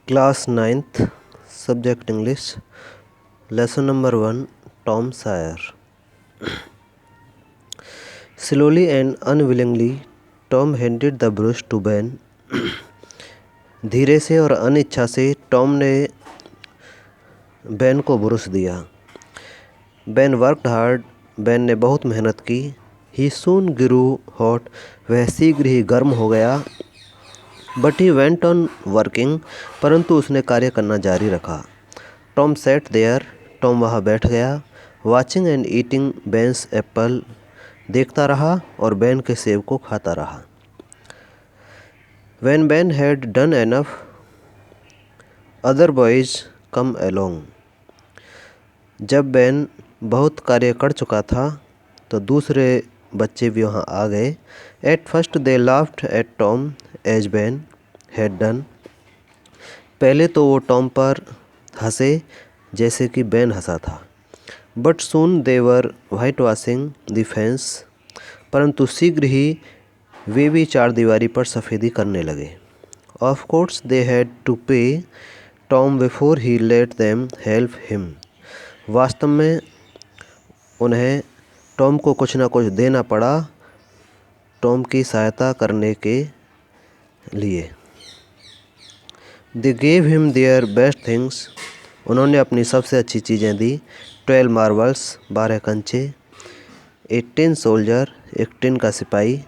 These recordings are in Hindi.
Class 9th, Subject English, Lesson number 1, Tom Sawyer. Slowly and unwillingly, Tom handed the brush to Ben. धीरे से और अनिच्छा से टॉम ने बेन को ब्रश दिया. Ben worked hard. बेन ने बहुत मेहनत की. ही सून ग्रू हॉट. वह शीघ्र ही गर्म हो गया. But he went on working. परंतु उसने कार्य करना जारी रखा. Tom set there. टॉम वहाँ बैठ गया. वॉचिंग एंड ईटिंग बेन्स एप्पल. देखता रहा और बेन के सेब को खाता रहा. When Ben had done enough, other boys come along. जब बेन बहुत कार्य कर चुका था तो दूसरे बच्चे भी वहाँ आ गए. At first they laughed at Tom as Ben had done. पहले तो वो टॉम पर हंसे जैसे कि बेन हंसा था. But soon they were whitewashing the fence. परंतु शीघ्र ही वे भी चारदीवारी पर सफ़ेदी करने लगे. Of course they had to pay Tom before he let them help him. वास्तव में उन्हें टॉम को कुछ ना कुछ देना पड़ा टॉम की सहायता करने के लिए. They gave him their best things. उन्होंने अपनी सबसे अच्छी चीज़ें दी. 12 marbles, 12 कंचे. एक टिन सोल्जर, एक टिन का सिपाही.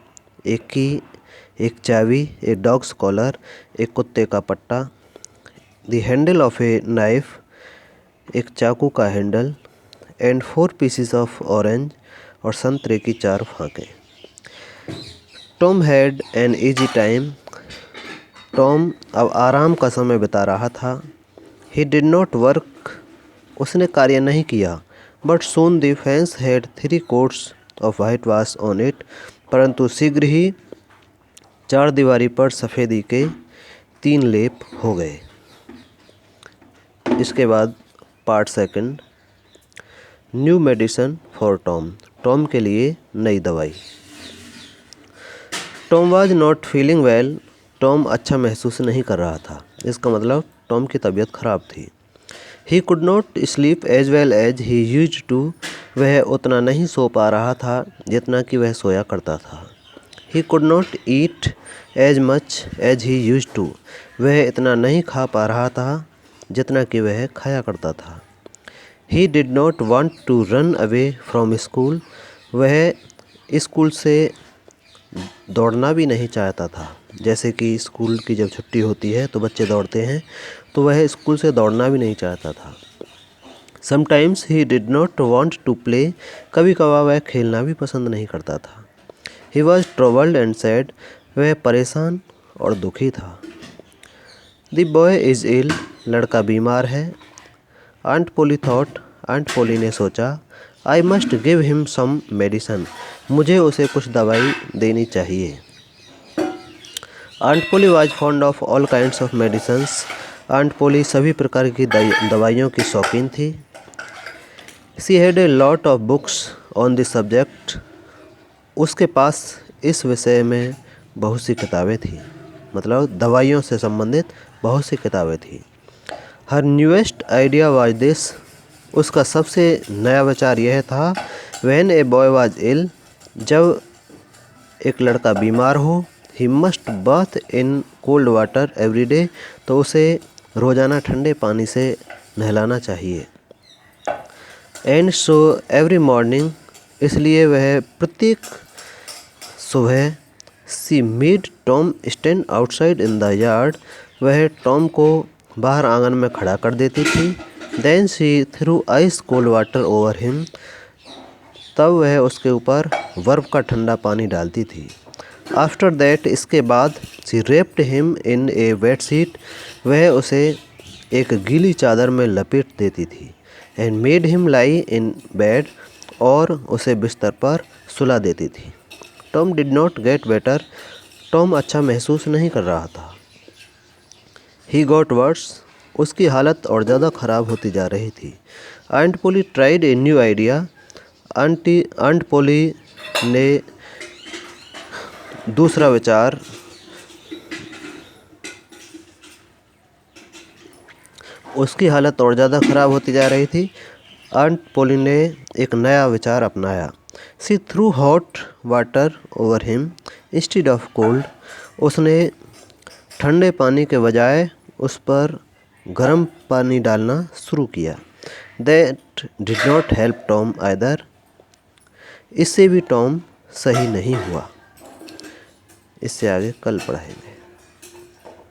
एक की, एक चाबी, एक डॉग्स कॉलर, एक कुत्ते का पट्टा. The handle of a knife, एक चाकू का हैंडल. एंड 4 पीसीस ऑफ ऑरेंज, और संतरे की 4 फाँकें. Tom had an easy time. Tom अब आराम का समय बिता रहा था. He did not work. उसने कार्य नहीं किया. But soon the fence had 3 coats of whitewash on it. परंतु शीघ्र ही चारदीवारी पर सफ़ेदी के 3 लेप हो गए. इसके बाद part second, new medicine for Tom. Tom के लिए नई दवाई. Tom was not feeling well. Tom अच्छा महसूस नहीं कर रहा था. इसका मतलब टॉम की तबीयत ख़राब थी. He could not sleep as well as he used to. वह उतना नहीं सो पा रहा था जितना कि वह सोया करता था. He could not eat as much as he used to. वह इतना नहीं खा पा रहा था जितना कि वह खाया करता था. He did not want to run away from school. वह स्कूल से दौड़ना भी नहीं चाहता था. जैसे कि स्कूल की जब छुट्टी होती है तो बच्चे दौड़ते हैं, तो वह स्कूल से दौड़ना भी नहीं चाहता था. Sometimes he did not want to play. कभी कभार वह खेलना भी पसंद नहीं करता था. He was troubled and sad. वह परेशान और दुखी था. The boy is ill. लड़का बीमार है. Aunt Polly thought. Aunt Polly ने सोचा. I must give him some medicine. मुझे उसे कुछ दवाई देनी चाहिए. Aunt Polly was fond of all kinds of medicines. Aunt Polly सभी प्रकार की दवाइयों की शौकीन थी. She had a lot of books on the subject. उसके पास इस विषय में बहुत सी किताबें थी. मतलब दवाइयों से संबंधित बहुत सी किताबें थी. Her newest idea was this. उसका सबसे नया विचार यह था. When a boy was ill. जब एक लड़का बीमार हो. He must bath in cold water every day. तो उसे रोज़ाना ठंडे पानी से नहलाना चाहिए. And so every morning. इसलिए वह प्रत्येक सुबह she made Tom stand outside in the yard. वह टॉम को बाहर आंगन में खड़ा कर देती थी. Then she through ice cold water over him. तब वह उसके ऊपर बर्फ़ का ठंडा पानी डालती थी. After that. इसके बाद she wrapped him in a bed sheet. वह उसे एक गीली चादर में लपेट देती थी. And made him lie in bed. और उसे बिस्तर पर सुला देती थी. Tom did not get better. टॉम अच्छा महसूस नहीं कर रहा था. He got worse. उसकी हालत और ज़्यादा ख़राब होती जा रही थी. Aunt Polly tried a new idea. Aunt Polly ने दूसरा विचार उसकी हालत और ज़्यादा ख़राब होती जा रही थी। आंट पोली ने एक नया विचार अपनाया। She threw hot water over him instead of cold. उसने ठंडे पानी के बजाय उस पर गर्म पानी डालना शुरू किया। That did not help Tom either. इससे भी टॉम सही नहीं हुआ। इससे आगे कल पढ़ाएंगे।